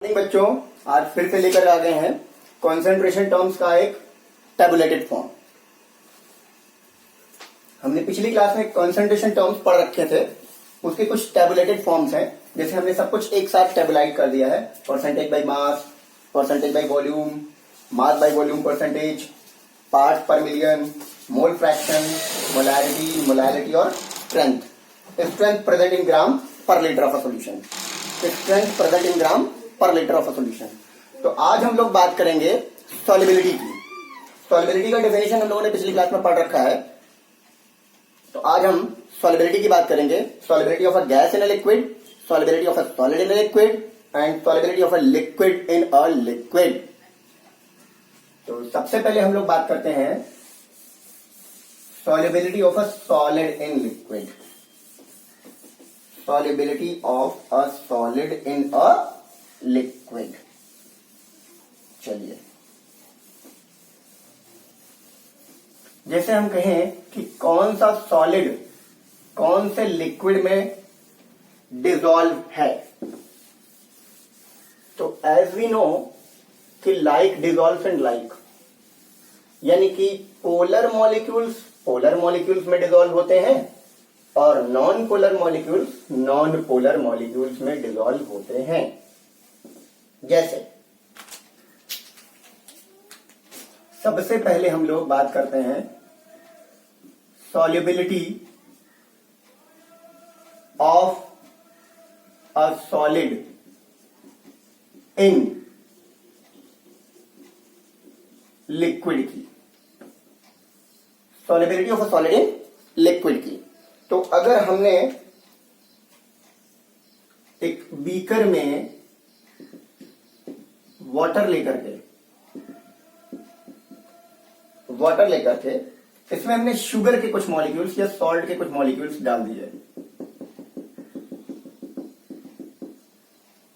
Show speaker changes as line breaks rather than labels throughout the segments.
बच्चों, आज फिर से लेकर आ गए हैं कॉन्सेंट्रेशन टर्म्स का एक टेबुलेटेड फॉर्म। हमने पिछली क्लास में कॉन्सेंट्रेशन टर्म्स पढ़ रखे थे, उसके कुछ टेबुलेटेड फॉर्म्स हैं। जैसे हमने सब कुछ एक साथ टेबुलाइट कर दिया है, percentage by mass, percentage by volume, mass by volume percentage, part per million, mole fraction, molarity, molality और strength. Strength present in gram per litre of a solution. Strength present in gram per litre of a solution. तो आज हम लोग बात करेंगे solubility की। Solubility का definition हम लोगों ने पिछली क्लास में पढ़ रखा है, तो आज हम सॉल्युबिलिटी की बात करेंगे। Solubility of a gas in a liquid, solubility of a solid in a liquid and solubility of a liquid in a liquid. तो सबसे पहले हम लोग बात करते हैं solubility of a solid in liquid. solubility of a solid in a liquid। चलिए, जैसे हम कहें कि कौन सा सॉलिड कौन से लिक्विड में डिसॉल्व है, तो एज वी नो कि लाइक डिसॉल्व एंड लाइक, यानी कि पोलर मॉलिक्यूल्स में डिसॉल्व होते हैं और नॉन पोलर मॉलिक्यूल्स में डिसॉल्व होते हैं। जैसे सबसे पहले हम लोग बात करते हैं solubility of a solid in liquid की। Solubility of a solid in liquid की। तो अगर हमने एक बीकर में वाटर लेकर के इसमें हमने शुगर के कुछ मॉलिक्यूल्स या सॉल्ट के कुछ मॉलिक्यूल्स डाल दिए।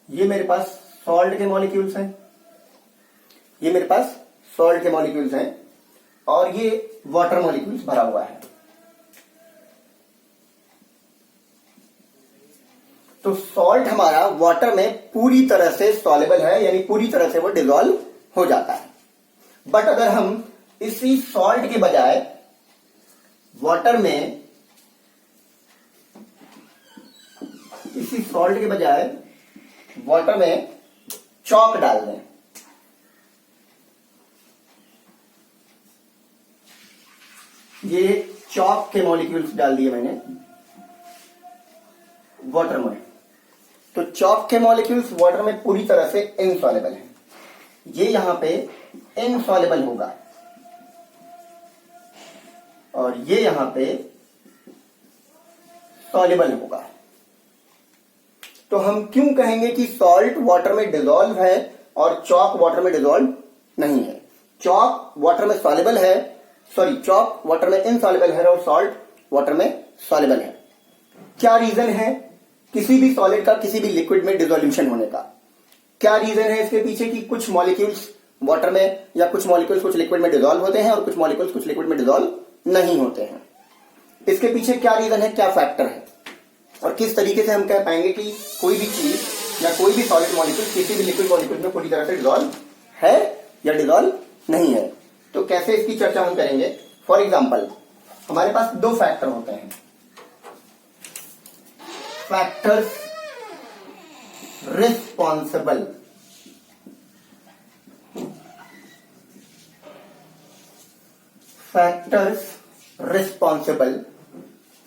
ये मेरे पास सॉल्ट के मॉलिक्यूल्स हैं, और ये वाटर मॉलिक्यूल्स भरा हुआ है। तो सॉल्ट हमारा वाटर में पूरी तरह से सॉल्युबल है, यानी पूरी तरह से वो डिसॉल्व हो जाता है। बट अगर हम इसी सॉल्ट के बजाय वाटर में चॉक डाल दें, ये चॉक के मॉलिक्यूल्स डाल दिए मैंने वाटर में, तो चॉक के मॉलिक्यूल्स वाटर में पूरी तरह से इनसॉल्युबल हैं। ये यहां पे इनसॉल्युबल होगा और ये यहां पे सॉल्युबल होगा। तो हम क्यों कहेंगे कि सॉल्ट वाटर में डिसॉल्व है और चॉक वाटर में डिसॉल्व नहीं है? चॉक वाटर में सॉल्युबल है, चॉक वाटर में इनसॉल्युबल है और सॉल्ट वाटर में सॉल्युबल है। क्या रीजन है किसी भी सॉलिड का किसी भी लिक्विड में डिसोल्यूशन होने का? क्या रीजन है इसके पीछे कि कुछ मॉलिक्यूल्स वाटर में या कुछ मॉलिक्यूल्स कुछ लिक्विड में डिसॉल्व होते हैं और कुछ मॉलिक्यूल्स कुछ लिक्विड में डिसॉल्व नहीं होते हैं? इसके पीछे क्या रीजन है, क्या फैक्टर है, और किस तरीके से हम कह पाएंगे कि कोई भी चीज या कोई भी सॉलिड मॉलिक्यूल किसी भी लिक्विड मॉलिक्यूल में पूरी तरह से डिसॉल्व है या डिसॉल्व नहीं है? तो कैसे इसकी चर्चा हम करेंगे। फॉर एग्जाम्पल, हमारे पास दो फैक्टर होते हैं, factors responsible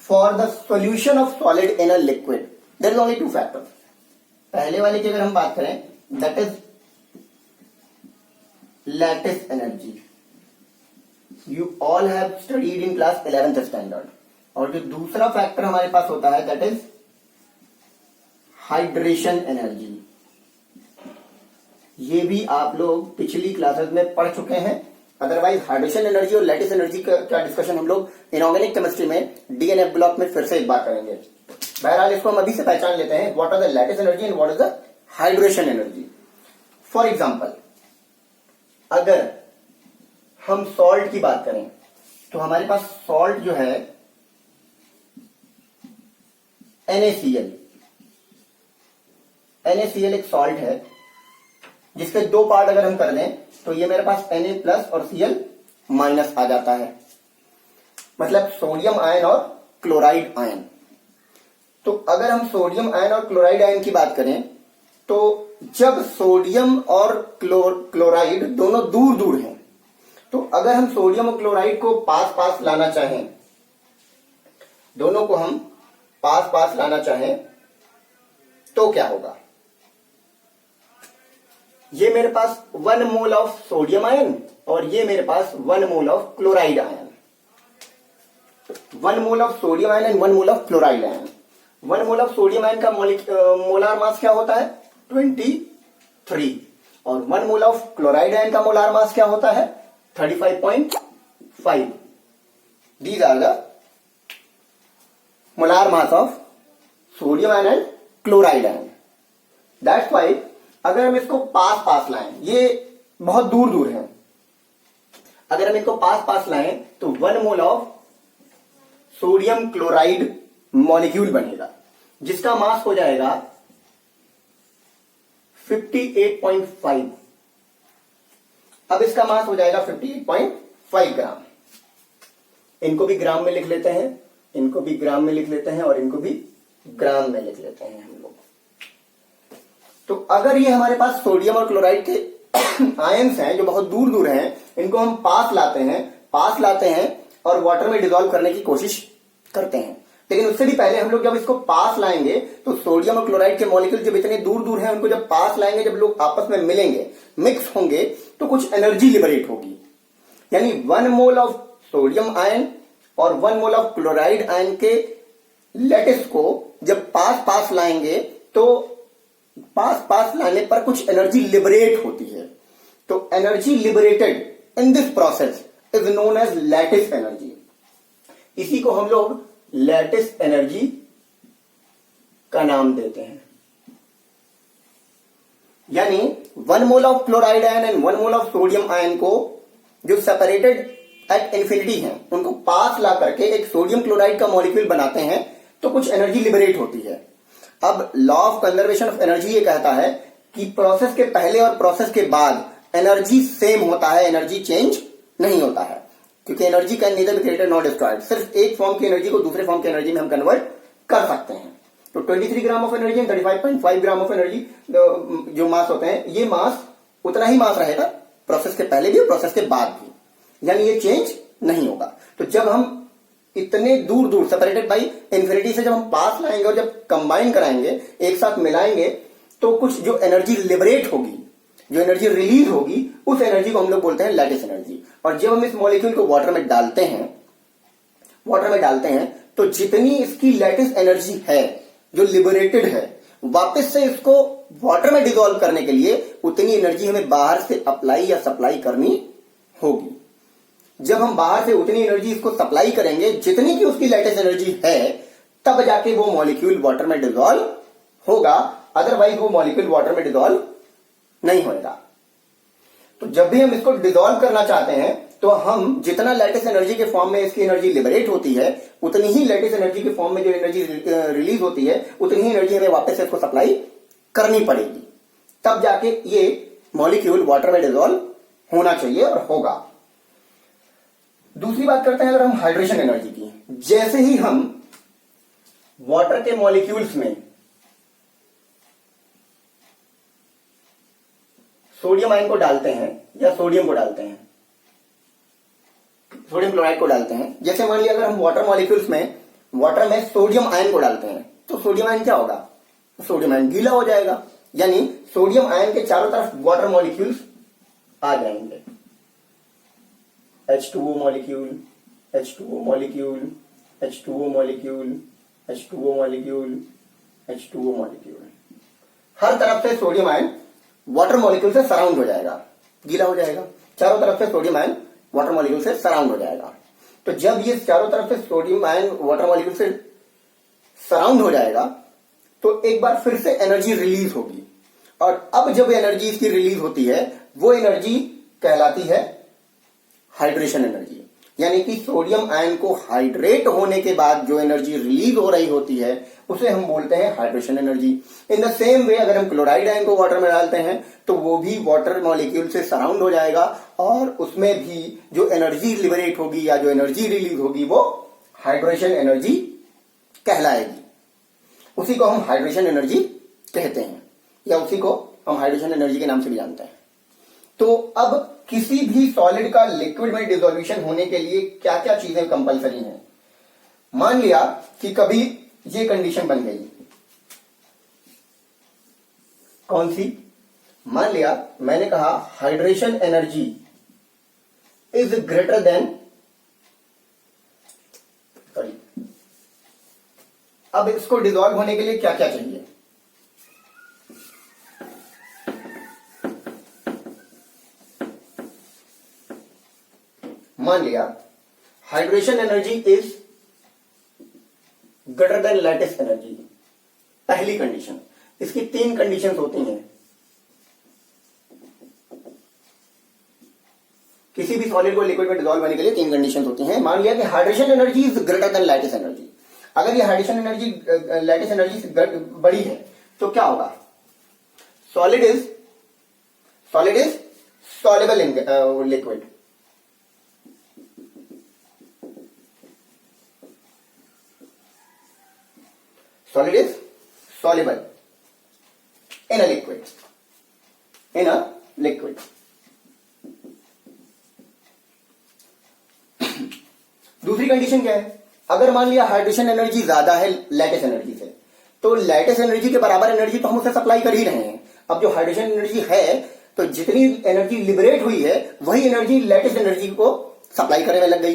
for the solution of solid in a liquid. There is only two factors. पहले वाले की अगर हम बात करें, that is lattice energy. You all have studied in class 11th standard. और जो दूसरा फैक्टर हमारे पास होता है, दैट इज हाइड्रेशन एनर्जी। ये भी आप लोग पिछली क्लासेस में पढ़ चुके हैं। अदरवाइज हाइड्रेशन एनर्जी और लैटिस एनर्जी का डिस्कशन हम लोग इनऑर्गेनिक केमिस्ट्री में डीएनएफ ब्लॉक में फिर से एक बार करेंगे। बहरहाल इसको हम अभी से पहचान लेते हैं, what are the lattice energy and what is the hydration energy. For example, अगर हम सॉल्ट की बात करें तो हमारे पास सॉल्ट जो है NaCl एक सॉल्ट है जिसके दो पार्ट अगर हम कर दें तो ये मेरे पास Na प्लस और Cl माइनस आ जाता है, मतलब सोडियम आयन और क्लोराइड आयन। तो अगर हम सोडियम आयन और क्लोराइड आयन की बात करें तो जब सोडियम और क्लोराइड दोनों दूर दूर हैं, तो अगर हम सोडियम और क्लोराइड को पास पास लाना चाहें, दोनों को हम पास पास लाना चाहें तो क्या होगा? ये मेरे पास 1 मोल ऑफ सोडियम आयन और ये मेरे पास 1 mole of chloride ion. 1 mole of sodium ion and 1 mole of chloride ion. 1 mole of sodium ion का मोलार मास क्या होता है? 23। और 1 मोल ऑफ क्लोराइड आयन का मोलार मास क्या होता है? 35.5। These are the molar mass of sodium ion and chloride ion. That's why अगर हम इसको पास पास लाएं, ये बहुत दूर दूर है, अगर हम इनको पास पास लाएं तो 1 mole of sodium chloride molecule बनेगा जिसका मास हो जाएगा 58.5। अब इसका मास हो जाएगा 58.5 ग्राम। इनको भी ग्राम में लिख लेते हैं, इनको भी ग्राम में लिख लेते हैं और इनको भी ग्राम में लिख लेते हैं हम लोग। तो अगर ये हमारे पास सोडियम और क्लोराइड के आयंस हैं जो बहुत दूर दूर हैं, इनको हम पास लाते हैं और वाटर में डिसॉल्व करने की कोशिश करते हैं। लेकिन उससे भी पहले हम लोग जब इसको पास लाएंगे तो सोडियम और क्लोराइड के मॉलिक्यूल जब इतने दूर दूर हैं, उनको जब पास लाएंगे, जब लोग आपस में मिलेंगे, मिक्स होंगे, तो कुछ एनर्जी लिबरेट होगी। यानी 1 मोल ऑफ सोडियम आयन और 1 मोल ऑफ क्लोराइड आयन के लैटिस को जब पास पास लाएंगे तो पास पास लाने पर कुछ एनर्जी लिबरेट होती है। तो energy liberated in this process is known as lattice energy. इसी को हम लोग लैटिस एनर्जी का नाम देते हैं। यानी 1 mole of chloride ion and 1 mole of sodium ion को जो सेपरेटेड एट इंफिनिटी हैं, उनको पास ला करके एक सोडियम क्लोराइड का मॉलिक्यूल बनाते हैं तो कुछ एनर्जी लिबरेट होती है। अब law of conservation of energy ये कहता है कि प्रोसेस के पहले और प्रोसेस के बाद एनर्जी सेम होता है, एनर्जी चेंज नहीं होता है, क्योंकि energy can neither be created not destroyed. सिर्फ एक फॉर्म की एनर्जी को दूसरे फॉर्म की एनर्जी में हम कन्वर्ट कर सकते हैं। तो 23 gram of energy and 35.5 gram of energy जो मास होते हैं, ये मास उतना ही मास रहेगा प्रोसेस के पहले भी और प्रोसेस के बाद भी, यानी ये चेंज नहीं होगा। तो जब हम इतने दूर दूर सेपरेटेड बाई इंफिनिटी से जब हम पास लाएंगे और जब कंबाइन कराएंगे, एक साथ मिलाएंगे, तो कुछ जो एनर्जी लिबरेट होगी, जो एनर्जी रिलीज होगी, उस एनर्जी को हम लोग बोलते हैं लैटिस एनर्जी। और जब हम इस मॉलिक्यूल को वाटर में डालते हैं तो जितनी इसकी लैटिस एनर्जी है जो लिबरेटेड है, वापस से इसको वाटर में डिसॉल्व करने के लिए उतनी एनर्जी हमें बाहर से अप्लाई या सप्लाई करनी होगी। जब हम बाहर से उतनी एनर्जी इसको सप्लाई करेंगे जितनी की उसकी लैटिस एनर्जी है, तब जाके वो मॉलिक्यूल वाटर में डिसॉल्व होगा, अदरवाइज वो मॉलिक्यूल वाटर में डिसॉल्व नहीं होगा। तो जब भी हम इसको डिसॉल्व करना चाहते हैं तो हम जितना लैटिस एनर्जी के फॉर्म में इसकी एनर्जी लिबरेट होती है, उतनी ही लैटिस एनर्जी के फॉर्म में जो एनर्जी रिलीज होती है, उतनी ही एनर्जी हमें वापस से इसको सप्लाई करनी पड़ेगी, तब जाके ये मॉलिक्यूल वाटर में डिसॉल्व होना चाहिए और होगा। दूसरी बात करते हैं अगर हम हाइड्रेशन एनर्जी की। जैसे ही हम वाटर के मॉलिक्यूल्स में सोडियम आयन को डालते हैं या सोडियम को डालते हैं, सोडियम क्लोराइड को डालते हैं, जैसे मान लिया अगर हम वाटर मॉलिक्यूल्स में वाटर में सोडियम आयन को डालते हैं, तो सोडियम आयन क्या होगा? सोडियम आयन गीला हो जाएगा, यानी सोडियम आयन के चारों तरफ वाटर मॉलिक्यूल्स आ जाएंगे। H2O molecule, H2O molecule, H2O molecule, H2O molecule, H2O molecule, हर तरफ से सोडियम आयन वाटर मॉलिक्यूल से सराउंड हो जाएगा, गीला हो जाएगा। चारों तरफ से सोडियम आयन वाटर मॉलिक्यूल से सराउंड हो जाएगा। तो जब ये चारों तरफ से सोडियम आयन वाटर मॉलिक्यूल से सराउंड हो जाएगा तो एक बार फिर से एनर्जी रिलीज होगी, और अब जब एनर्जी इसकी रिलीज होती है, वो एनर्जी कहलाती है हाइड्रेशन एनर्जी। यानी कि सोडियम आयन को हाइड्रेट होने के बाद जो एनर्जी रिलीज हो रही होती है उसे हम बोलते हैं hydration energy. In the same way अगर हम क्लोराइड आयन को वाटर में डालते हैं तो वो भी वाटर मॉलिक्यूल से सराउंड हो जाएगा और उसमें भी जो एनर्जी लिबरेट होगी या जो एनर्जी रिलीज होगी वो हाइड्रेशन एनर्जी कहलाएगी। उसी को हम हाइड्रेशन एनर्जी कहते हैं या उसी को हम हाइड्रेशन एनर्जी के नाम से भी जानते हैं। तो अब किसी भी सॉलिड का लिक्विड में डिसोल्यूशन होने के लिए क्या क्या चीजें कंपलसरी हैं। मान लिया कि कभी ये कंडीशन बन गई, कौन सी? मान लिया मैंने कहा hydration energy is greater than, sorry, अब इसको डिसॉल्व होने के लिए क्या क्या चाहिए? मान लिया hydration energy is greater than lattice energy, पहली कंडीशन। इसकी 3 कंडीशंस होती हैं। किसी भी सॉलिड को लिक्विड में डिसॉल्व होने के लिए 3 कंडीशंस होती हैं। मान लिया कि hydration energy is greater than lattice energy. अगर ये हाइड्रेशन एनर्जी लैटिस एनर्जी से बड़ी है तो क्या होगा? Solid is soluble in liquid. Solid is soluble in a liquid. दूसरी कंडीशन क्या है? अगर मान लिया हाइड्रेशन एनर्जी ज्यादा है लैटिस एनर्जी से, तो लैटिस एनर्जी के बराबर एनर्जी तो हम उसे सप्लाई कर ही रहे हैं। अब जो हाइड्रेशन एनर्जी है तो जितनी एनर्जी लिबरेट हुई है वही एनर्जी लैटिस एनर्जी को सप्लाई करने में लग गई,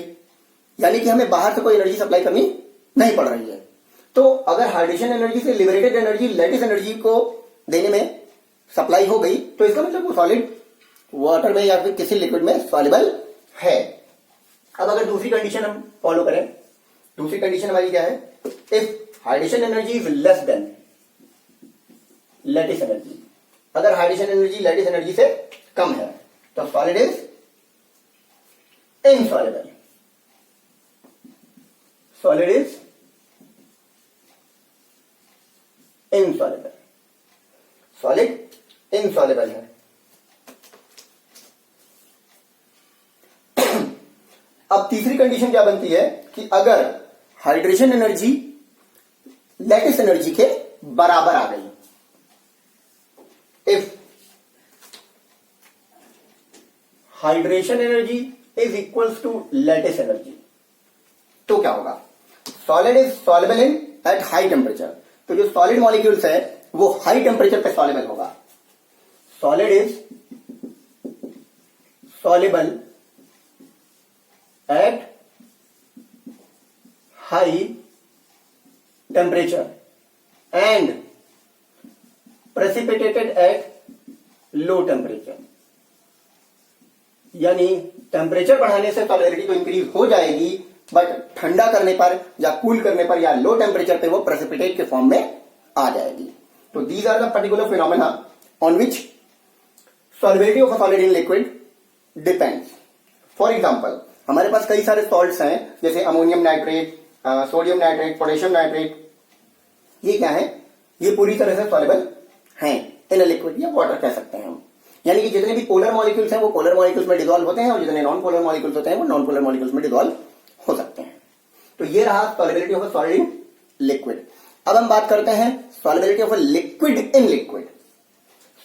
यानी कि हमें बाहर से कोई एनर्जी सप्लाई करनी नहीं पड़ रही है। तो अगर हाइड्रेशन एनर्जी से लिबरेटेड एनर्जी लैटिस एनर्जी को देने में सप्लाई हो गई तो इसका मतलब वो सॉलिड वाटर में या फिर किसी लिक्विड में सॉल्युबल है। अब अगर दूसरी कंडीशन हम फॉलो करें, दूसरी कंडीशन हमारी क्या है? If hydration energy is less than lattice energy, अगर हाइड्रेशन एनर्जी लैटिस एनर्जी से कम है तो solid is insoluble. Solid is insoluble, solid insoluble है। अब तीसरी कंडीशन क्या बनती है कि अगर हाइड्रेशन एनर्जी लैटिस एनर्जी के बराबर आ गई, if hydration energy is equals to lattice energy, तो क्या होगा? Solid is soluble in at high temperature. तो जो सॉलिड मॉलिक्यूल्स है वो हाई टेम्परेचर पे सॉल्युबल होगा। Solid is soluble at high temperature and precipitated at low temperature. यानी टेम्परेचर बढ़ाने से सॉलिबिलिटी तो इंक्रीज हो जाएगी, बट ठंडा करने पर या कूल करने पर या लो टेम्परेचर पे वो प्रेसिपिटेट के फॉर्म में आ जाएगी। तो these are the particular phenomena on which solubility of a solid in liquid depends. For example हमारे पास कई सारे सॉल्ट्स हैं जैसे ammonium nitrate, sodium nitrate, potassium nitrate. ये क्या है? ये पूरी तरह से सॉल्युबल हैं इन अ लिक्विड या वाटर कह सकते हैं हम। यानी कि जितने भी पोलर मॉलिक्यूल्स हैं वो पोलर मॉलिक्यूल्स में डिसॉल्व होते हैं और जितने नॉन पोलर मॉलिक्यूल्स होते हैं वो नॉन पोलर मॉलिक्यूल्स में डिसॉल्व हो सकते हैं। तो ये रहा solubility of a solid in liquid. अब हम बात करते हैं solubility of a liquid in liquid.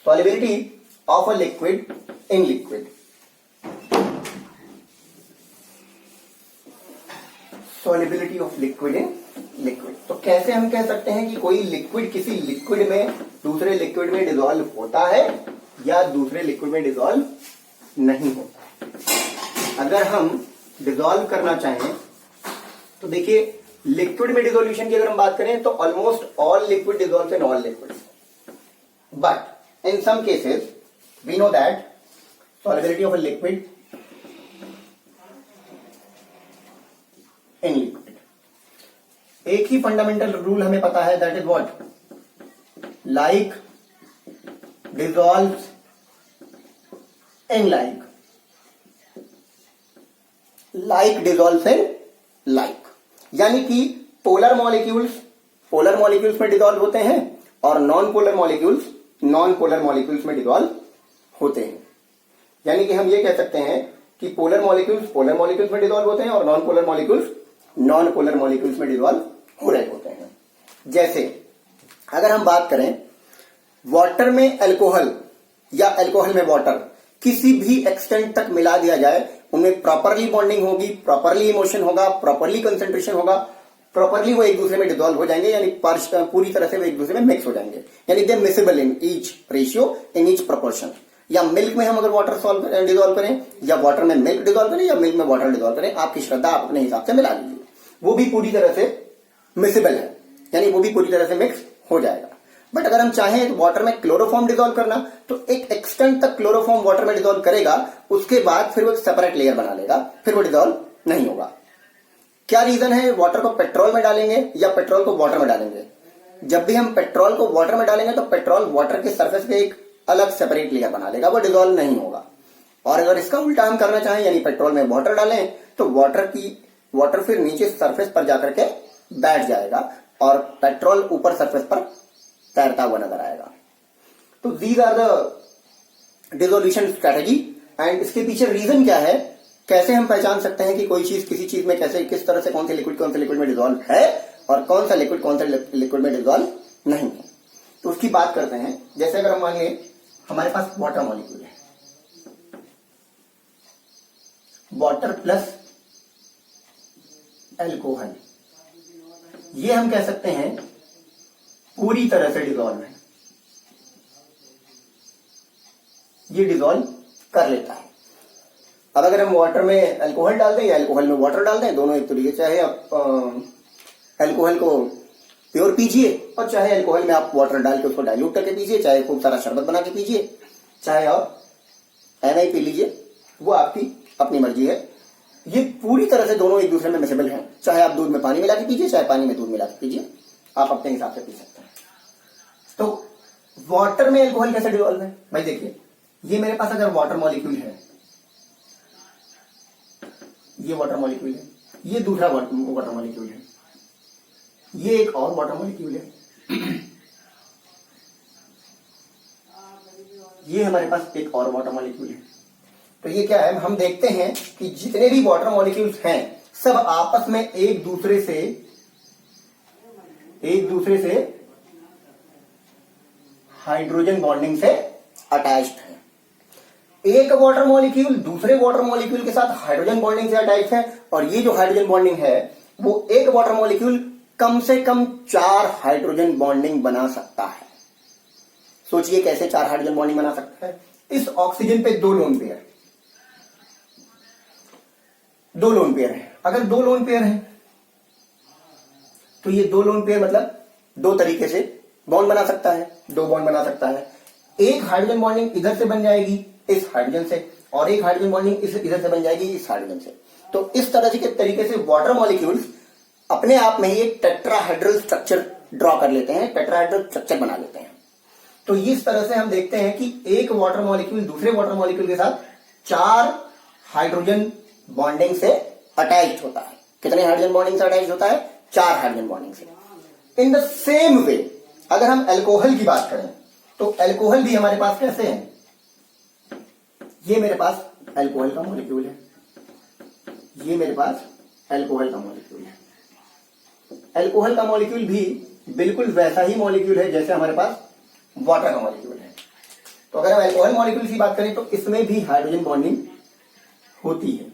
Solubility of a liquid in liquid. Solubility of liquid in liquid. तो कैसे हम कह सकते हैं कि कोई लिक्विड किसी लिक्विड में दूसरे लिक्विड में डिसॉल्व होता है या दूसरे लिक्विड में डिसॉल्व नहीं होता। अगर हम डिसॉल्व करना चाहें तो देखिए लिक्विड में डिसोल्यूशन की अगर हम बात करें तो almost all liquid dissolve in all liquid, but in some cases we know that solubility of a liquid in liquid. एक ही फंडामेंटल रूल हमें पता है, that is what? Like dissolves in like, like dissolve in like, यानी कि polar molecules में dissolve होते हैं और नॉन पोलर मॉलिक्यूल्स में डिजॉल्व होते हैं। यानी कि हम ये कह सकते हैं कि पोलर मॉलिक्यूल्स में डिजॉल्व होते हैं और नॉन पोलर मॉलिक्यूल्स में डिजॉल्व हो रहे होते हैं। जैसे अगर हम बात करें वाटर में अल्कोहल या अल्कोहल में वाटर किसी भी एक्सटेंट तक मिला दिया जाए, उनमें प्रॉपरली बॉन्डिंग होगी, प्रॉपरली इमोशन होगा, प्रॉपरली कंसेंट्रेशन होगा, प्रॉपरली वो एक दूसरे में डिजॉल्व हो जाएंगे, यानी पूरी तरह से वो एक दूसरे में मिक्स हो जाएंगे, यानी they miscible in each ratio, in each proportion. या मिल्क में हम अगर वाटर डिजॉल्व करें, या वाटर में मिल्क डिजॉल्व करें, या मिल्क में वाटर डिजॉल्व करें, आपकी श्रद्धा, आप अपने हिसाब से मिला लीजिए, वो भी पूरी तरह से मिसेबल है, यानी वो भी पूरी तरह से मिक्स हो जाएगा। बट अगर हम चाहें तो वाटर में क्लोरोफॉर्म डिजॉल्व करना, तो एक एक्सटेंट तक क्लोरोफॉर्म वाटर में डिजॉल्व करेगा, उसके बाद फिर वो सेपरेट लेयर बना लेगा, फिर वो डिजॉल्व नहीं होगा। क्या रीजन है? वाटर को पेट्रोल में डालेंगे या पेट्रोल को वाटर में डालेंगे। जब भी हम पेट्रोल को वाटर में डालेंगे तो पेट्रोल वाटर के सरफेस पे एक अलग सेपरेट लेयर बना लेगा, वो डिजॉल्व नहीं होगा। और अगर इसका उल्टा हम करना चाहें, यानी पेट्रोल में वाटर डालें, तो वाटर फिर नीचे सरफेस पर जाकर के बैठ जाएगा और पेट्रोल ऊपर सरफेस पर तैरता हुआ नजर आएगा। तो these are the dissolution strategy. And इसके पीछे रीजन क्या है, कैसे हम पहचान सकते हैं कि कोई चीज किसी चीज में कैसे, किस तरह से कौन से लिक्विड में डिजॉल्व है और कौन सा लिक्विड में डिजॉल्व नहीं है, तो उसकी बात करते हैं। जैसे अगर हम मान लें हमारे पास वाटर मॉलिक्यूल है, वाटर प्लस अल्कोहल, ये हम कह सकते हैं पूरी तरह से डिजॉल्व है, ये डिजॉल्व कर लेता है। अब अगर हम वाटर में अल्कोहल डाल दें या अल्कोहल में वाटर डाल दें, दोनों एक तरीके, चाहे आप अल्कोहल को प्योर पीजिए और चाहे अल्कोहल में आप वाटर डाल के उसको डाइल्यूट करके पीजिए, चाहे खूब सारा शरबत बना के पीजिए, चाहे आप NI पी लीजिए, वो आपकी अपनी मर्जी है। ये पूरी तरह से दोनों एक दूसरे में मिसेबल हैं। चाहे आप दूध में पानी मिला के पीजिए, चाहे पानी में दूध मिला के पीजिए, आप अपने हिसाब से पी सकते हैं। तो वाटर में अल्कोहल कैसे डिसॉल्व है भाई? देखिए, ये मेरे पास अगर वाटर मॉलिक्यूल है, ये वाटर मॉलिक्यूल है, ये दूसरा वाटर मॉलिक्यूल है, ये एक और वाटर मॉलिक्यूल है, ये हमारे पास एक और वाटर मॉलिक्यूल है। तो ये क्या है, हम देखते हैं कि जितने भी वाटर मॉलिक्यूल्स हैं सब आपस में एक दूसरे से हाइड्रोजन बॉन्डिंग से अटैच्ड है। एक वाटर मॉलिक्यूल दूसरे वाटर मॉलिक्यूल के साथ हाइड्रोजन बॉन्डिंग से अटैच्ड है, और ये जो हाइड्रोजन बॉन्डिंग है वो एक वाटर मॉलिक्यूल कम से कम 4 हाइड्रोजन बॉन्डिंग बना सकता है। सोचिए कैसे 4 हाइड्रोजन बॉन्डिंग बना सकता है। इस ऑक्सीजन पे 2 लोन पेयर है। अगर 2 लोन पेयर है तो ये 2 लोन पेयर मतलब 2 तरीके से बॉन्ड बना सकता है, 2 बॉन्ड बना सकता है। एक हाइड्रोजन बॉन्डिंग इधर से बन जाएगी इस हाइड्रोजन से, और एक हाइड्रोजन बॉन्डिंग इधर से बन जाएगी इस हाइड्रोजन से। तो इस तरह के तरीके से वाटर मॉलिक्यूल्स अपने आप में ही एक टेट्राहेड्रल स्ट्रक्चर ड्रॉ कर लेते हैं, टेट्राहेड्रल स्ट्रक्चर बना लेते हैं। तो इस तरह से हम देखते हैं कि एक वाटर मॉलिक्यूल दूसरे वाटर मॉलिक्यूल के साथ 4 हाइड्रोजन बॉन्डिंग से अटैच्ड होता है। कितने हाइड्रोजन बॉन्डिंग से अटैच्ड होता है? 4 हाइड्रोजन बॉन्डिंग से। इन द सेम वे अगर हम अल्कोहल की बात करें तो अल्कोहल भी हमारे पास कैसे है? ये मेरे पास अल्कोहल का मॉलिक्यूल है, ये मेरे पास अल्कोहल का मॉलिक्यूल है। अल्कोहल का मॉलिक्यूल भी बिल्कुल वैसा ही मॉलिक्यूल है जैसे हमारे पास वाटर का मॉलिक्यूल है। तो अगर हम अल्कोहल मॉलिक्यूल की बात करें तो इसमें भी हाइड्रोजन बॉन्डिंग होती है।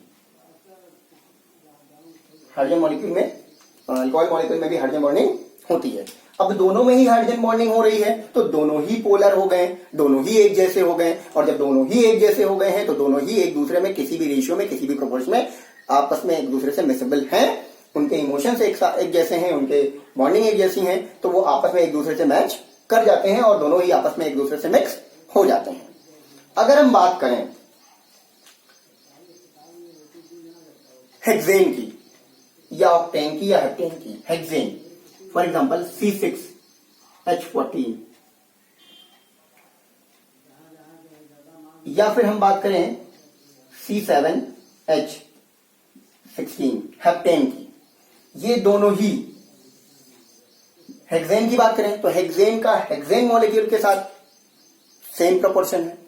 हाइड्रोजन मॉलिक्यूल में, अल्कोहल मॉलिक्यूल में भी हाइड्रोजन बॉन्डिंग होती है। अब दोनों में ही हाइड्रोजन बॉन्डिंग हो रही है तो दोनों ही पोलर हो गए, दोनों ही एक जैसे हो गए, और जब दोनों ही एक जैसे हो गए हैं तो दोनों ही एक दूसरे में किसी भी रेशियो में, किसी भी प्रोपोर्शन में आपस में एक दूसरे से मिसेबल हैं, उनके इमोशंस एक जैसे हैं, उनके बॉन्डिंग एक जैसी हैं, तो वो आपस में एक दूसरे से मैच कर जाते हैं और दोनों ही आपस में एक दूसरे से मिक्स हो जाते हैं। अगर हम बात करें हेक्सेन की या ऑक्टेन की या हेप्टेन की, हेक्सेन फॉर एग्जांपल C6H14, या फिर हम बात करें C7H 16 हेप्टेन की। ये दोनों ही, हेक्सेन की बात करें तो हेक्सेन का हेक्सेन मॉलिक्यूल के साथ सेम प्रोपोर्शन है,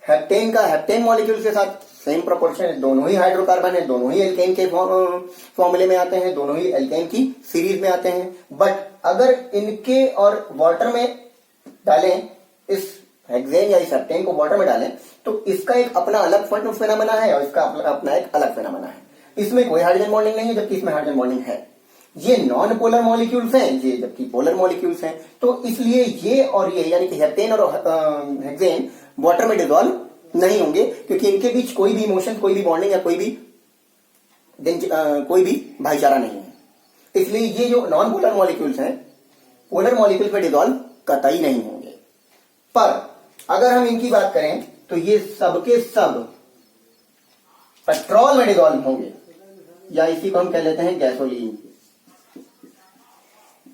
हेप्टेन का हेप्टेन मॉलिक्यूल के साथ सेम प्रोपोर्शन है। दोनों ही हाइड्रोकार्बन है, दोनों ही एल्केन के फॉर्मूले में आते हैं, दोनों ही एल्केन की सीरीज में आते हैं। बट अगर इनके और वाटर में डालें, इस हेक्सेन या इस हेप्टेन को वाटर में डालें, तो इसका एक अपना अलग फेनोमेना है और इसका अपना एक अलग फेनोमेना है। इसमें कोई हाइड्रोजन बॉन्डिंग नहीं है, जबकि इसमें हाइड्रोजन बॉन्डिंग है। ये नॉन पोलर मॉलिक्यूल्स हैं, ये जबकि पोलर मॉलिक्यूल्स हैं। तो इसलिए ये और ये यानी कि हेप्टेन और हेक्सेन वाटर में डिसॉल्व नहीं होंगे, क्योंकि इनके बीच कोई भी इमोशन, कोई भी बॉन्डिंग या कोई भी भाईचारा नहीं है। इसलिए ये जो नॉन पोलर मॉलिक्यूल्स हैं, पोलर मॉलिक्यूल्स में डिसॉल्व कतई नहीं होंगे। पर अगर हम इनकी बात करें तो ये सबके सब पेट्रोल में डिसॉल्व होंगे, या इसी को हम कह लेते हैं गैसोलीन।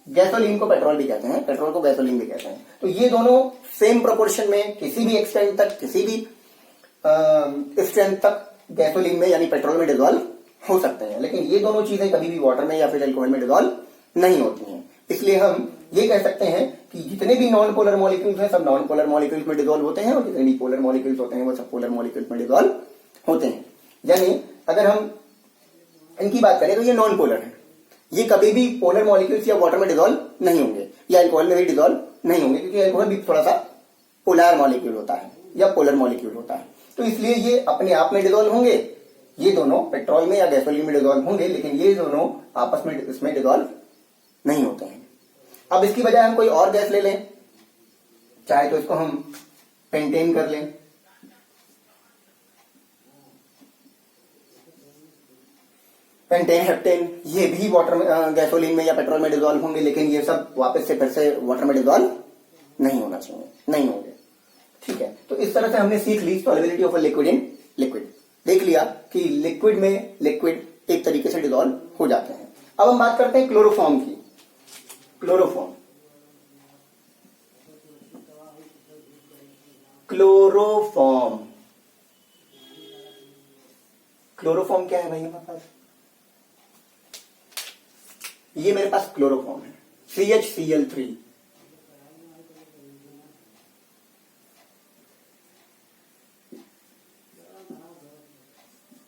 गैसोलीन को पेट्रोल भी कहते हैं, पेट्रोल को गैसोलीन भी कहते हैं। तो ये दोनों सेम प्रोपोर्शन में किसी भी एक्सटेंट तक, किसी भी स्ट्रेंथ तक गैसोलीन में यानी पेट्रोल में डिसॉल्व हो सकते हैं। लेकिन ये दोनों चीजें कभी भी वाटर में या फिर अल्कोहल में डिसॉल्व नहीं होती हैं। इसलिए हम ये कह सकते हैं कि जितने भी नॉन पोलर मॉलिक्यूल्स हैं, सब नॉन पोलर मॉलिक्यूल्स में डिसॉल्व होते हैं, और जितने भी पोलर मॉलिक्यूल्स होते हैं वो सब पोलर मॉलिक्यूल्स में डिसॉल्व होते हैं। यानी अगर हम इनकी बात करें तो ये नॉन पोलर है, ये कभी भी पोलर मॉलिक्यूल्स या वाटर में डिसॉल्व नहीं होंगे, या अल्कोहल में भी डिसॉल्व नहीं होंगे, क्योंकि अल्कोहल भी थोड़ा सा पोलर मॉलिक्यूल होता है या पोलर मॉलिक्यूल होता है। तो इसलिए ये अपने आप में डिसॉल्व होंगे, ये दोनों पेट्रोल में या गैसोलीन में डिसॉल्व होंगे, लेकिन ये दोनों आपस में इसमें डिसॉल्व नहीं होते हैं। अब इसकी बजाय हम कोई और गैस ले लें, चाहे तो इसको हम पेंटेन कर लें। पेंटेन, हेप्टेन, ये भी वाटर में, गैसोलीन में या पेट्रोल में डिसॉल्व होंगे, लेकिन ये सब वापस से फिर से वाटर में डिसॉल्व नहीं होना चाहिए, नहीं होंगे। ठीक है, तो इस तरह से हमने सीख ली solubility of a liquid in liquid. देख लिया कि लिक्विड में लिक्विड एक तरीके से डिसॉल्व हो जाते हैं। अब हम बात करते हैं क्लोरोफॉर्म की। क्लोरोफॉर्म, क्लोरोफॉर्म, क्लोरोफॉर्म क्या है भाई हमारे पास? ये मेरे पास क्लोरोफॉर्म है, CHCl3।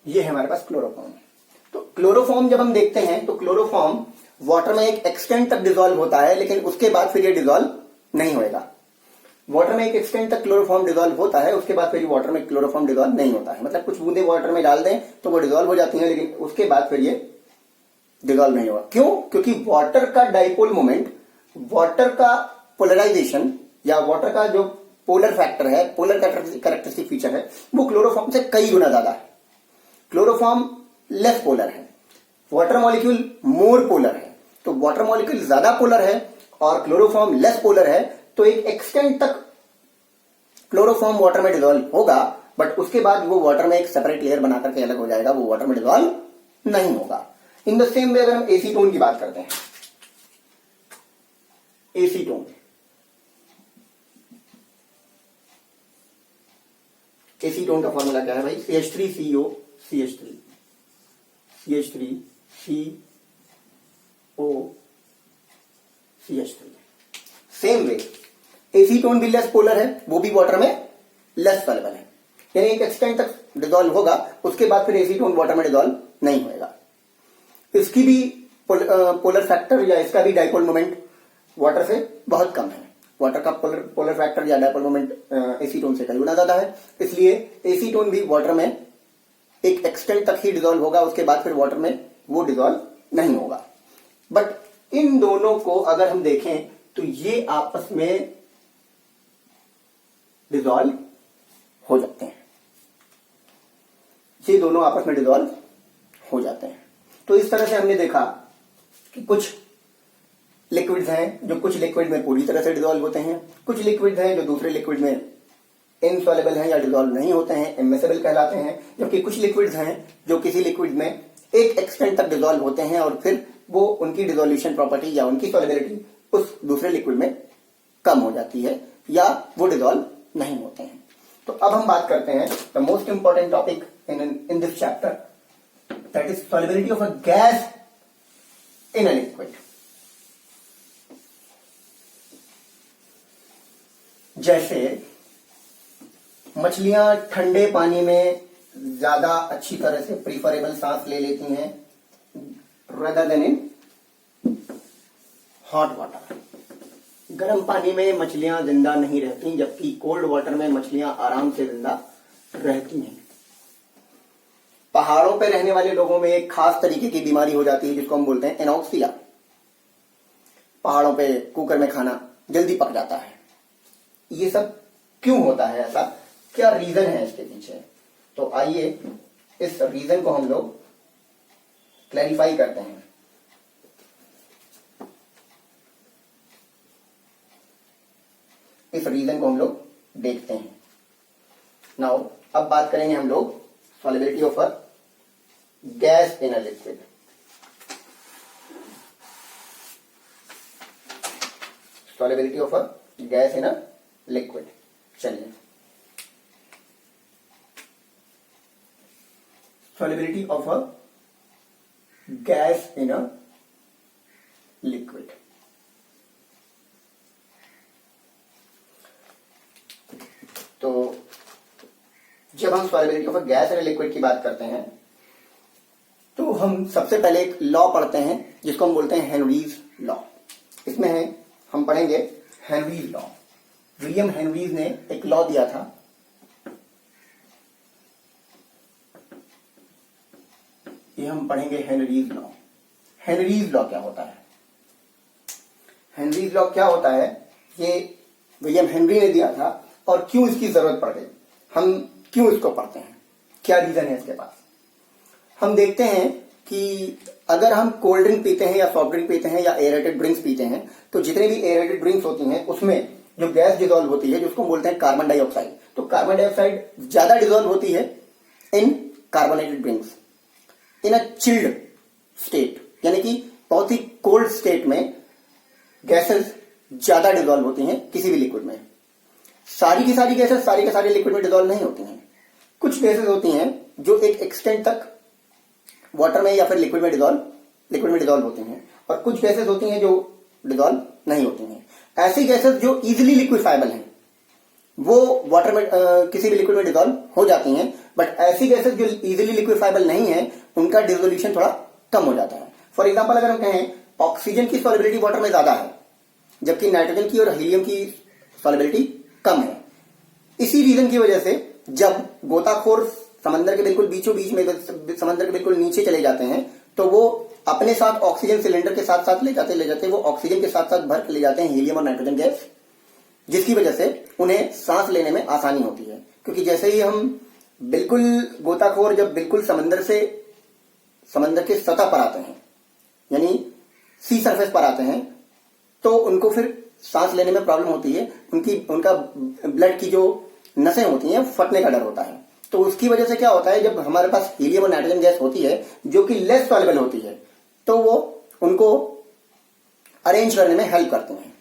ये है हमारे पास क्लोरोफॉर्म। तो क्लोरोफॉर्म जब हम देखते हैं तो क्लोरोफॉर्म वाटर में एक एक्सटेंट तक डिसॉल्व होता है, लेकिन उसके बाद फिर ये डिसॉल्व नहीं होएगा। वाटर में एक एक्सटेंट तक क्लोरोफॉर्म डिसॉल्व होता है, उसके बाद फिर वाटर में क्लोरोफॉर्म डिसॉल्व नहीं होता है। मतलब कुछ बूंदे वाटर में डाल दें तो वो डिसॉल्व हो जाती हैं, लेकिन उसके बाद फिर ये डिसॉल्व नहीं होगा। क्यों? क्योंकि वाटर का डाइपोल मोमेंट, वाटर का पोलराइजेशन या वाटर का जो पोलर फैक्टर है, पोलर कैरेक्टरिस्टिक फीचर है, वो क्लोरोफॉर्म से कई गुना ज्यादा है। क्लोरोफॉर्म लेस पोलर है, वाटर मॉलिक्यूल मोर पोलर है। तो वाटर मॉलिक्यूल ज्यादा पोलर है और क्लोरोफॉर्म लेस पोलर है, तो एक एक्सटेंट तक क्लोरोफॉर्म वाटर में डिसॉल्व होगा, बट उसके बाद वो वाटर में एक सेपरेट लेयर बना करके अलग हो जाएगा, वो वाटर में डिसॉल्व नहीं होगा। इन द सेम वे अगर हम एसीटोन की बात करते हैं, एसीटोन, एसीटोन का फॉर्मूला क्या है भाई? CH3CO CH3 CH3CO CH3। Same way acetone भी लेस पोलर है, वो भी वाटर में लेस सॉल्युबल है, यानी एक एक्सटेंट तक डिसॉल्व होगा, उसके बाद फिर एसीटोन वाटर में डिसॉल्व नहीं होएगा। इसकी भी पोलर फैक्टर या इसका भी डाइपोल मोमेंट वाटर से बहुत कम है। वाटर का पोलर फैक्टर या डाइपोल मोमेंट एसीटोन से कई गुना ज्यादा है, इसलिए एसीटोन भी वाटर में एक एक्सटेंट तक ही डिसॉल्व होगा, उसके बाद फिर वाटर में वो डिसॉल्व नहीं होगा। बट इन दोनों को अगर हम देखें तो ये आपस में डिसॉल्व हो जाते हैं, ये दोनों आपस में डिसॉल्व हो जाते हैं। तो इस तरह से हमने देखा कि कुछ लिक्विड्स हैं जो कुछ लिक्विड में पूरी तरह से डिसॉल्व होते हैं, कुछ लिक्विड्स हैं जो दूसरे लिक्विड में इनसॉल्युबल हैं या डिसॉल्व नहीं होते हैं, इमिसेबल कहलाते हैं, जबकि कुछ लिक्विड्स हैं जो किसी लिक्विड में एक एक्सटेंट तक डिसॉल्व होते हैं और फिर वो उनकी डिसोल्यूशन प्रॉपर्टी या उनकी सॉल्युबिलिटी उस दूसरे लिक्विड में कम हो जाती है या वो डिसॉल्व नहीं होते हैं। तो अब हम बात करते हैं the most important topic in this chapter, that is solubility of a gas in a liquid. जैसे मछलियां ठंडे पानी में ज्यादा अच्छी तरह से प्रीफरेबल सांस ले लेती हैं rather than in hot water. गर्म पानी में मछलियां जिंदा नहीं रहती, जबकि कोल्ड वाटर में मछलियां आराम से जिंदा रहती हैं। पहाड़ों पे रहने वाले लोगों में एक खास तरीके की बीमारी हो जाती है जिसको हम बोलते हैं एनॉक्सिया। पहाड़ों पे कुकर में खाना जल्दी पक जाता है। ये सब क्यों होता है, ऐसा क्या रीजन है इसके पीछे? तो आइए इस रीजन को हम लोग क्लैरिफाई करते हैं। इस रीजन को हम लोग देखते हैं। नाउ अब बात करेंगे हम लोग solubility of a gas in a liquid. Solubility of a gas in a liquid. चलिए, solubility of a gas in a liquid। तो जब हम solubility of a gas in a liquid की बात करते हैं तो हम सबसे पहले एक लॉ पढ़ते हैं जिसको हम बोलते हैं हेनरीज लॉ। इसमें है हम पढ़ेंगे हेनरीज लॉ। विलियम हेनरीज ने एक लॉ दिया था। ये हम पढ़ेंगे हेनरीज लॉ। हेनरीज लॉ क्या होता है? हेनरीज लॉ क्या होता है ये विलियम हेनरी ने दिया था और क्यों इसकी जरूरत पड़ गई, हम क्यों इसको पढ़ते हैं, क्या रीजन है इसके पास। हम देखते हैं कि अगर हम कोल्ड ड्रिंक पीते हैं या सॉफ्ट ड्रिंक पीते हैं या एयरेटेड ड्रिंक्स पीते हैं तो जितने भी एयरेटेड ड्रिंक्स होती हैं उसमें जो गैस डिजोल्व होती है जिसको बोलते हैं कार्बन डाइऑक्साइड, तो कार्बन डाइऑक्साइड ज्यादा डिजोल्व होती है in carbonated drinks in a chilled state, यानी कि बहुत ही कोल्ड स्टेट में गैसेस ज्यादा डिजोल्व होती हैं किसी भी लिक्विड में। सारी की सारी गैसेस सारी के सारे लिक्विड में डिजोल्व नहीं होती हैं। कुछ गैसेस होती हैं जो एक एक्सटेंट तक वाटर में या फिर लिक्विड में डिजोल्व होती हैं और कुछ गैसेस होती हैं जो डिजोल्व नहीं होती हैं। ऐसी गैसेस जो इजीली लिक्विफाइबल हैं वो वाटर में किसी भी लिक्विड में डिजोल्व हो जाती हैं, बट ऐसी गैसेस जो इजीली लिक्विफाइबल नहीं है उनका डिसोल्यूशन थोड़ा कम हो जाता है। फॉर एग्जांपल अगर हम कहें ऑक्सीजन की सॉल्युबिलिटी वाटर में ज्यादा है जबकि नाइट्रोजन की और हीलियम की सॉल्युबिलिटी कम है। इसी रीजन की वजह से जब गोताखोर समंदर के बिल्कुल बीचों बीच में, समंदर के बिल्कुल नीचे चले जाते हैं तो वो अपने साथ ऑक्सीजन सिलेंडर के साथ साथ ले जाते वो ऑक्सीजन के साथ साथ भर के ले जाते हैं हीलियम और नाइट्रोजन गैस, जिसकी वजह से उन्हें सांस लेने में आसानी होती है। क्योंकि जैसे ही हम बिल्कुल गोताखोर जब बिल्कुल समंदर के सतह पर आते हैं यानी सी सरफेस पर आते हैं तो उनको फिर सांस लेने में प्रॉब्लम होती है। उनका ब्लड की जो नसें होती हैं फटने का डर होता है। तो उसकी वजह से क्या होता है, जब हमारे पास हीलियम और नाइट्रोजन गैस होती है जो कि लेस सॉल्युबल होती है तो वो उनको अरेंज करने में हेल्प करते हैं।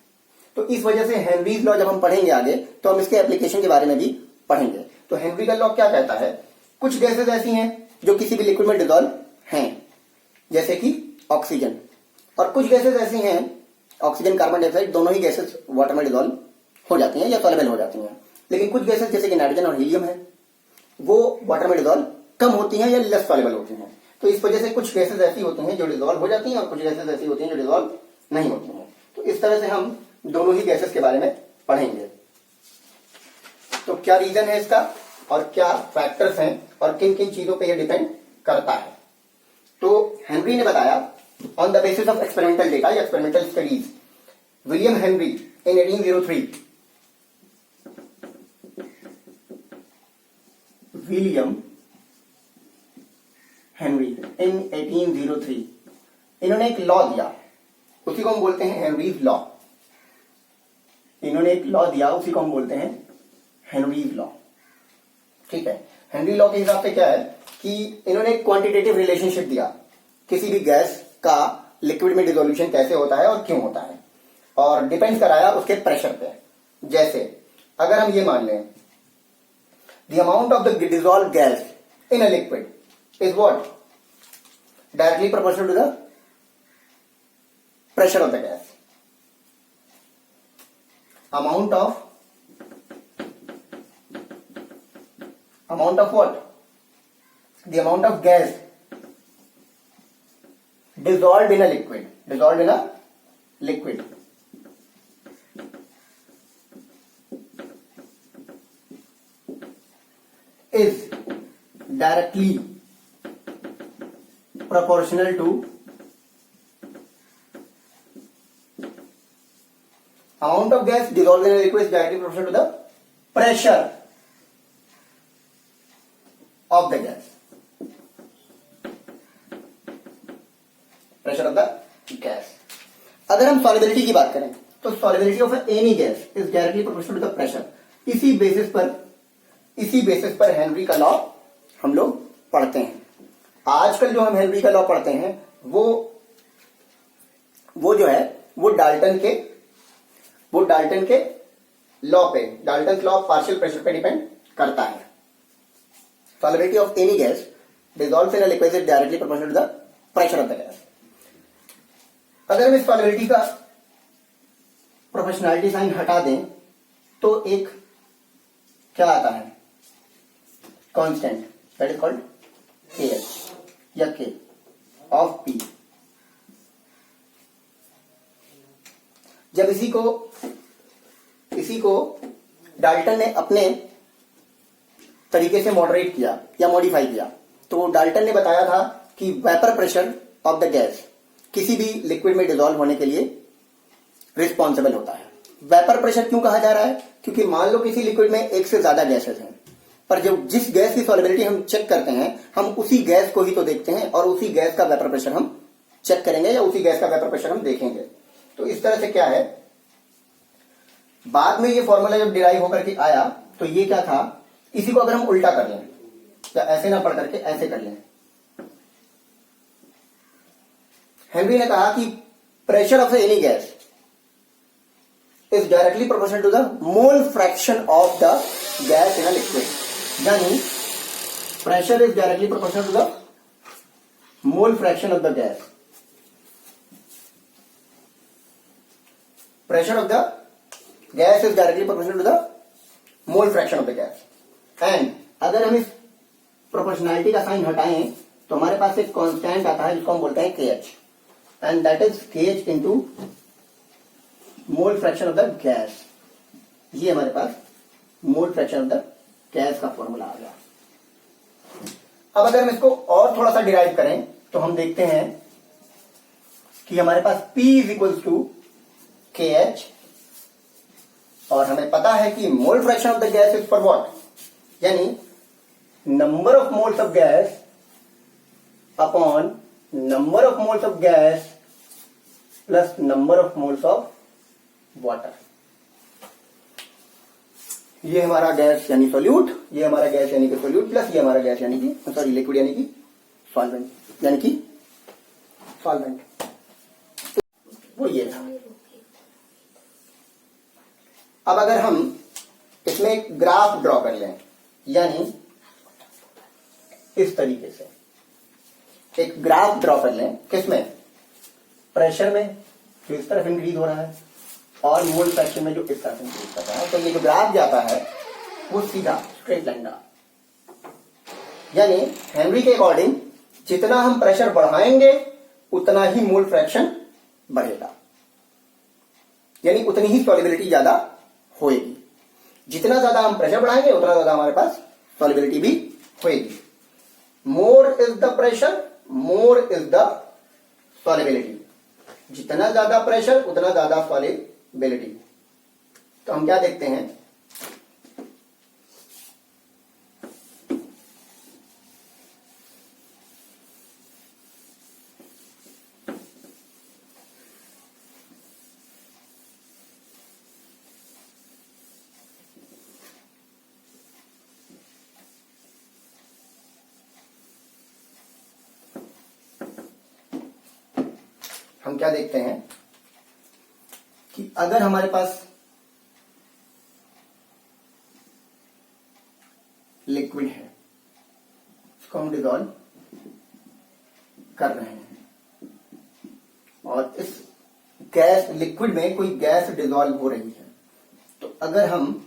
तो इस वजह से हेनरीज लॉ जब हम पढ़ेंगे आगे तो हम इसके एप्लीकेशन के बारे में भी पढ़ेंगे। तो हेनरी का लॉ क्या कहता है, कुछ गैसेस ऐसी हैं जो किसी भी लिक्विड में डिजोल्व हैं जैसे कि ऑक्सीजन, और कुछ गैसेस ऐसी हैं ऑक्सीजन कार्बन डाइऑक्साइड दोनों ही गैसेस वाटर में डिजोल्व हो जाती हैं या सॉल्युबल हो जाती हैं। लेकिन कुछ गैसेस जैसे कि नाइट्रोजन और हीलियम है वो वाटर में डिजोल्व कम होती हैं या लेस सॉल्युबल होती हैं। तो इस वजह से कुछ गैसेस ऐसी होती हैं जो डिजोल्व हो जाती हैं और कुछ गैसेस ऐसी होती हैं जो डिजोल्व नहीं होती हैं। तो इस तरह से हम दोनों ही गैसेस के बारे में पढ़ेंगे। तो क्या रीजन है इसका और क्या फैक्टर्स हैं और किन किन चीजों पे ये डिपेंड करता है। तो हेनरी ने बताया on the basis of experimental data या एक्सपेरिमेंटल स्टडीज, विलियम हेनरी इन 1803 विलियम हेनरी इन 1803 इन्होंने एक लॉ दिया, उसी को हम बोलते हैं हेनरीज लॉ। इन्होंने एक लॉ दिया उसी को हम बोलते हैं हेनरीज लॉ। ठीक है, हेनरी लॉ के हिसाब से क्या है कि इन्होंने एक क्वांटिटेटिव रिलेशनशिप दिया किसी भी गैस का लिक्विड में डिसोल्यूशन कैसे होता है और क्यों होता है, और डिपेंड कराया उसके प्रेशर पे। जैसे अगर हम ये मान लें the amount of the dissolved gas in a liquid is what directly proportional to the pressure of the gas. amount of what? The amount of gas dissolved in a liquid is directly proportional to amount of gas dissolved in a liquid is directly proportional to the pressure of the gas. Pressure of the gas. अगर हम solubility की बात करें तो solubility of any gas is directly proportional to the pressure. इसी basis पर Henry का law हम लोग पढ़ते हैं. आजकल जो हम हेनरी का लॉ पढ़ते हैं वो जो है वो डाल्टन के लॉ पे, Dalton law of partial pressure पे डिपेंड करता है. Solubility of any gas dissolves in a liquid is directly proportional to the pressure of the gas. अगर हम इस solubility का प्रोपोर्शनैलिटी साइन हटा दें तो एक क्या आता है, constant, that is called KH या K ऑफ P. जब इसी को डाल्टन ने अपने तरीके से मॉडरेट किया या मॉडिफाई किया तो डाल्टन ने बताया था कि vapour pressure of the gas किसी भी लिक्विड में डिसॉल्व होने के लिए रिस्पॉन्सिबल होता है. वेपर प्रेशर क्यों कहा जा रहा है? क्योंकि मान लो किसी लिक्विड में एक से ज्यादा गैसेस हैं, पर जब जिस गैस की सॉल्युबिलिटी हम चेक करते हैं हम उसी गैस को ही तो देखते हैं और उसी गैस का वेपर प्रेशर हम चेक करेंगे या उसी गैस का वेपर प्रेशर हम देखेंगे. तो इस तरह से क्या है, बाद में ये फॉर्मूला जब डिराइव होकर के आया तो ये क्या था, इसी को अगर हम उल्टा कर लें या ऐसे ना पढ़ करके ऐसे कर लें, हेनरी ने कहा कि pressure of any gas is directly proportional to the mole fraction of the gas in a liquid. यानी pressure is directly proportional to the mole fraction of the gas. Pressure of the gas is directly proportional to the mole fraction of the gas. And अगर हम इस proportionality का sign हटाएं तो हमारे पास एक constant आता है जिसको हम बोलते हैं KH, and that is KH into mole fraction of the gas. ये हमारे पास mole fraction of the gas का फॉर्मूला आ गया. अब अगर हम इसको और थोड़ा सा डिराइव करें तो हम देखते हैं कि हमारे पास P is equals to KH और हमें पता है कि mole fraction of the gas is for what, यानी number of moles of gas upon number of moles of gas plus number of moles of water. ये हमारा गैस यानी solute, ये हमारा गैस यानी कि सॉल्यूट प्लस ये हमारा गैस यानी कि सॉरी लिक्विड यानी कि सॉल्वेंट, यानी कि सॉल्वेंट. वो ये था. अब अगर हम इसमें एक ग्राफ ड्रॉ कर लें, यानी इस तरीके से एक ग्राफ ड्रॉ कर लें, किसमें, प्रेशर में जो इस तरफ इंक्रीज हो रहा है और मोल फ्रैक्शन में जो इस तरफ इंक्रीज कर रहा है, तो ये जो ग्राफ जाता है वो सीधा स्ट्रेट लाइन का. यानी हेनरी के अकॉर्डिंग जितना हम प्रेशर बढ़ाएंगे उतना ही मोल फ्रैक्शन बढ़ेगा, यानी उतनी ही सॉल्युबिलिटी ज्यादा होएगी. जितना ज्यादा हम प्रेशर बढ़ाएंगे उतना ज्यादा हमारे पास सॉल्युबिलिटी भी होएगी. More is the pressure, more is the solubility. जितना ज्यादा प्रेशर उतना ज्यादा सॉल्युबिलिटी. तो हम क्या देखते हैं, हम क्या देखते हैं कि अगर हमारे पास लिक्विड है, इसको हम डिसॉल्व कर रहे हैं और इस गैस लिक्विड में कोई गैस डिसॉल्व हो रही है। तो अगर हम,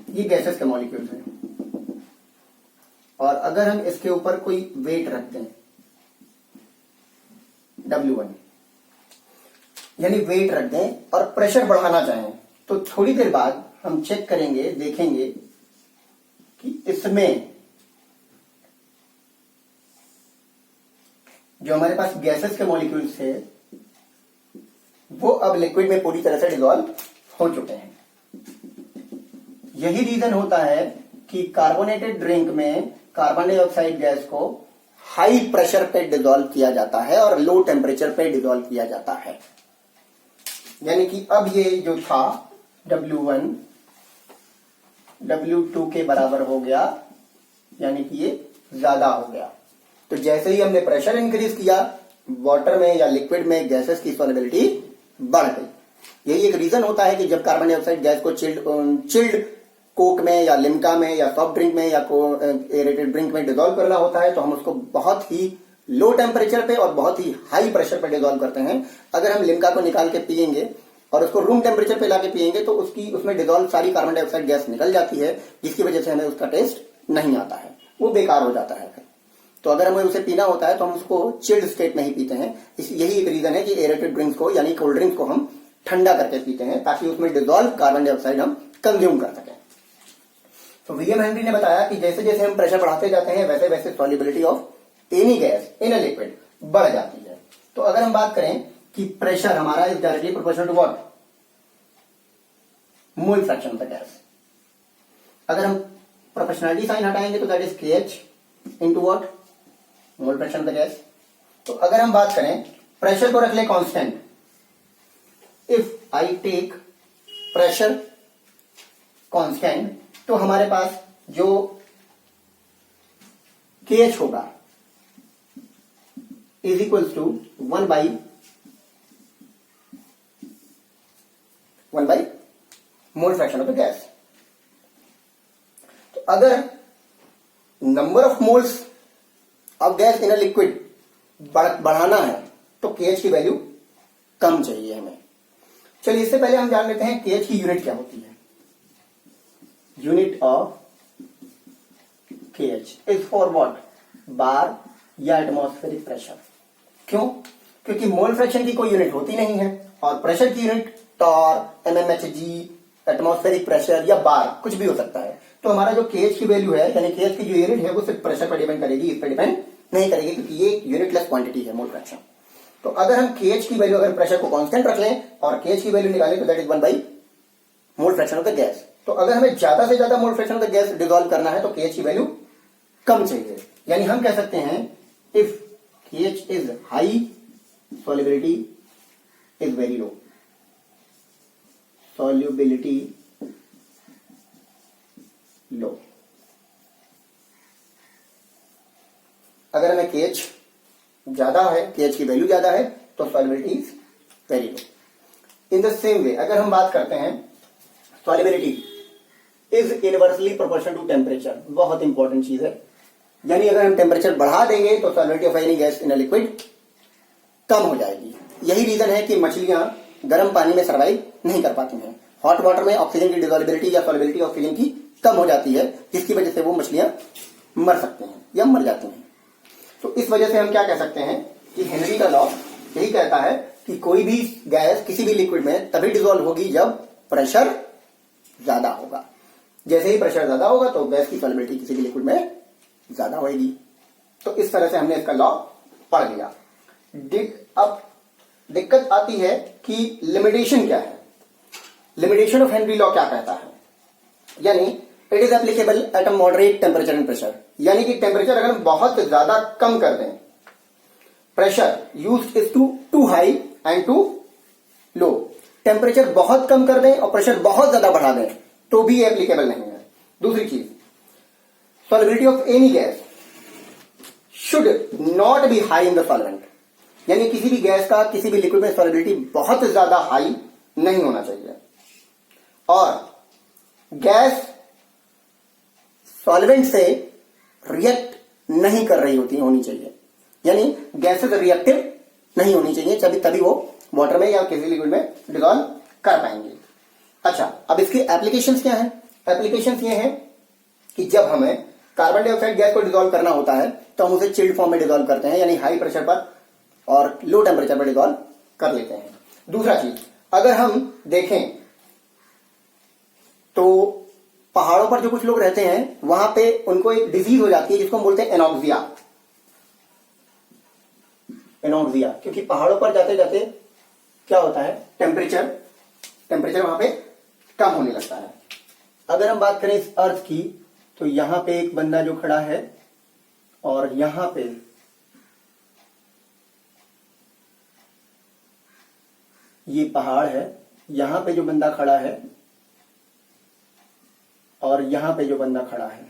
ये गैसेस के मॉलिक्यूल्स हैं, और अगर हम इसके ऊपर कोई वेट रख दें W1, यानी वेट रख दें और प्रेशर बढ़ाना चाहें, तो थोड़ी देर बाद हम चेक करेंगे, देखेंगे कि इसमें जो हमारे पास गैसेस के मॉलिक्यूल्स थे वो अब लिक्विड में पूरी तरह से डिसॉल्व हो चुके हैं। यही रीजन होता है कि कार्बोनेटेड ड्रिंक में कार्बन डाइऑक्साइड गैस को हाई प्रेशर पे डिसॉल्व किया जाता है और लो टेम्परेचर पे डिसॉल्व किया जाता है। यानी कि अब ये जो था W1 W2 के बराबर हो गया, यानी कि ये ज्यादा हो गया। तो जैसे ही हमने प्रेशर इंक्रीज किया, वाटर में या लिक्विड में गैसेस की सॉल्युबिलिटी बढ़ गई। यही एक रीजन होता है कि जब कार्बन डाइऑक्साइड गैस को चिल्ड कोक में या लिम्का में या सॉफ्ट ड्रिंक में या एरेटेड ड्रिंक में डिसॉल्व करना होता है, तो हम उसको बहुत ही लो टेम्परेचर पे और बहुत ही हाई प्रेशर पे डिसॉल्व करते हैं। अगर हम लिम्का को निकाल के पिएंगे और उसको रूम टेम्परेचर पे लाके पिएंगे तो उसमें डिसॉल्व सारी कार्बन डाइऑक्साइड गैस निकल जाती है, जिसकी वजह से हमें उसका टेस्ट नहीं आता है, वो बेकार हो जाता है। तो अगर हमें उसे पीना होता है तो हम उसको चिल्ड स्टेट में ही पीते हैं। यही एक रीजन है कि एरेटेड ड्रिंक्स को यानी कोल्ड ड्रिंक्स को हम ठंडा करके पीते हैं, ताकि उसमें डिसॉल्व कार्बन डाइऑक्साइड हम कंज्यूम कर सकें। तो विलियम हेनरी ने बताया कि जैसे जैसे हम प्रेशर बढ़ाते जाते हैं वैसे वैसे solubility of any gas in a liquid बढ़ जाती है। तो अगर हम बात करें कि प्रेशर हमारा is directly proportional to what, mole fraction of the gas. अगर हम प्रोपोर्शनलिटी साइन हटाएंगे तो that is KH into what, mole fraction of the gas. तो अगर हम बात करें प्रेशर को रख ले constant, if I take pressure constant, तो हमारे पास जो KH होगा is equals to 1 by mole fraction of the gas. तो अगर number of moles of gas in a liquid बढ़ाना है तो KH की वैल्यू कम चाहिए हमें। चलिए इससे पहले हम जान लेते हैं KH की यूनिट क्या होती है। Unit of KH is for what, bar या एटमॉस्फेरिक प्रेशर। क्यों? क्योंकि मोल फ्रैक्शन की कोई यूनिट होती नहीं है और प्रेशर की unit torr, mmHg, atmospheric pressure या बार कुछ भी हो सकता है। तो हमारा जो KH की वैल्यू है यानी KH की जो यूनिट है वो सिर्फ प्रेशर पर डिपेंड करेगी, इस पर डिपेंड नहीं करेगी, क्योंकि ये यूनिटलेस क्वांटिटी है मोल फ्रैक्शन। तो अगर हम KH की वैल्यू, अगर प्रेशर को कांस्टेंट रख लें और KH की वैल्यू निकालें तो that is 1 by mole fraction of the gas. तो अगर हमें ज्यादा से ज्यादा मोल fraction of the gas dissolve करना है तो KH की वैल्यू कम चाहिए। यानी हम कह सकते हैं if KH is high, solubility is very low. Solubility low. अगर हमें KH ज्यादा है, KH की वैल्यू ज्यादा है तो solubility is very low. In the same way अगर हम बात करते हैं solubility is inversely proportional to temperature, बहुत इंपॉर्टेंट चीज है। यानी अगर हम टेम्परेचर बढ़ा देंगे तो solubility of any gas in a liquid कम हो जाएगी। यही रीजन है कि मछलियां गर्म पानी में सर्वाइव नहीं कर पाती हैं। हॉट वाटर में ऑक्सीजन की डिसॉल्युबिलिटी या सॉल्युबिलिटी ऑक्सीजन की कम हो जाती है, जिसकी वजह से वो मछलियां मर सकते हैं या मर जाती हैं। तो इस वजह से हम क्या कह सकते हैं कि हेनरी का लॉ यही कहता है कि कोई भी गैस किसी भी लिक्विड में तभी डिसॉल्व होगी जब प्रेशर ज्यादा होगा। जैसे ही प्रेशर ज्यादा होगा तो गैस की सॉल्युबिलिटी किसी भी लिक्विड में ज्यादा होगी। तो इस तरह से हमने इसका लॉ पढ़ लिया। अब दिक्कत आती है कि लिमिटेशन क्या है। लिमिटेशन ऑफ हेनरी लॉ क्या कहता है, यानी it is applicable at a moderate temperature and pressure. यानी कि टेम्परेचर अगर हम बहुत ज्यादा कम कर दें, pressure used is too high and too low, temperature बहुत कम कर दें और प्रेशर बहुत ज्यादा बढ़ा दें तो भी एप्लीकेबल नहीं है। दूसरी चीज, solubility of any gas should not be high in the solvent. यानी किसी भी गैस का किसी भी लिक्विड में सॉल्युबिलिटी बहुत ज्यादा हाई नहीं होना चाहिए। और गैस सॉल्वेंट से रिएक्ट नहीं कर रही होनी चाहिए, यानी गैसेस रिएक्टिव नहीं होनी चाहिए, तभी वो वाटर में या किसी लिक्विड में डिसॉल्व कर पाएंगे। अच्छा, अब इसकी एप्लीकेशंस क्या है? एप्लीकेशंस ये है कि जब हमें कार्बन डाइऑक्साइड गैस को डिसॉल्व करना होता है तो हम उसे चिल्ड फॉर्म में डिसॉल्व करते हैं, यानी हाई प्रेशर पर और लो टेम्परेचर पर डिसॉल्व कर लेते हैं। दूसरा चीज, अगर हम देखें तो पहाड़ों पर जो कुछ लोग रहते हैं वहां पे उनको एक डिजीज हो जाती है जिसको हम बोलते हैं एनॉक्सिया। एनॉक्सिया क्योंकि पहाड़ों पर जाते जाते क्या होता है, टेम्परेचर वहां पे कम होने लगता है। अगर हम बात करें इस अर्थ की तो यहां पे एक बंदा जो खड़ा है और यहां पे ये पहाड़ है, यहां पे जो बंदा खड़ा है और यहां पे जो बंदा खड़ा है,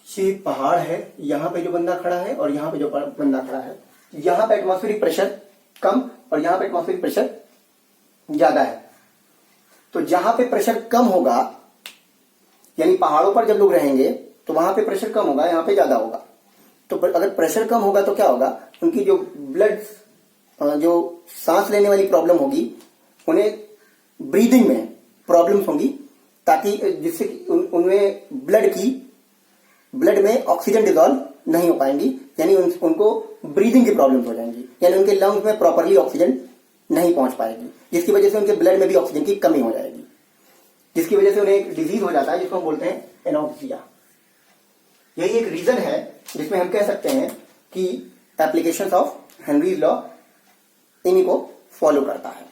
ये पहाड़ है, यहां पे जो बंदा खड़ा है और यहां पे जो बंदा खड़ा है, यहां पे एटमॉस्फेरिक प्रेशर कम और यहां पे एटमॉस्फेरिक प्रेशर ज्यादा है। तो जहां पे प्रेशर कम होगा, यानी पहाड़ों पर जब लोग रहेंगे तो वहां पे प्रेशर कम होगा, यहां पे ज्यादा होगा। तो अगर प्रेशर कम होगा तो क्या होगा, उनकी जो ब्लड जो सांस लेने वाली प्रॉब्लम होगी, उन्हें ब्रीदिंग में प्रॉब्लम्स होंगी, ताकि जिससे उनमें ब्लड में ऑक्सीजन डिसॉल्व नहीं हो पाएंगी, यानी उनको ब्रीदिंग की प्रॉब्लम्स हो जाएंगी, यानी उनके लंग्स में प्रॉपरली ऑक्सीजन नहीं पहुंच पाएगी, जिसकी वजह से उनके ब्लड में भी ऑक्सीजन की कमी हो जाएगी, जिसकी वजह से उन्हें एक डिजीज हो जाता है जिसको हम बोलते हैं एनॉक्सिया। यही एक रीजन है जिसमें हम कह सकते हैं कि एप्लीकेशंस ऑफ हेनरीज लॉ इन्हीं को फॉलो करता है।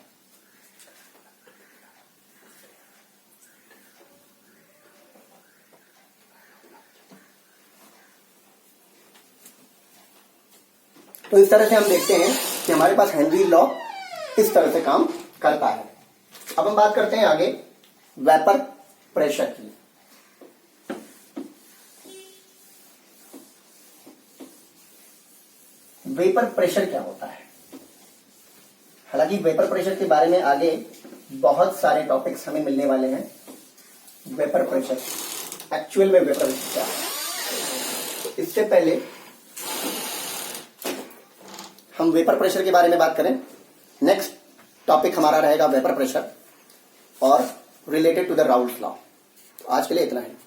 तो इस तरह से हम देखते हैं कि हमारे पास हेनरीज लॉ इस तरह से काम करता है। अब हम बात करते हैं आगे वेपर प्रेशर की। वेपर प्रेशर क्या होता है? हालांकि वेपर प्रेशर के बारे में आगे बहुत सारे टॉपिक्स हमें मिलने वाले हैं। वेपर प्रेशर एक्चुअल में वेपर प्रेशर क्या है, इससे पहले हम वेपर प्रेशर के बारे में बात करें। नेक्स्ट टॉपिक हमारा रहेगा वेपर प्रेशर और related to the Raoult's law. आज के लिए इतना है।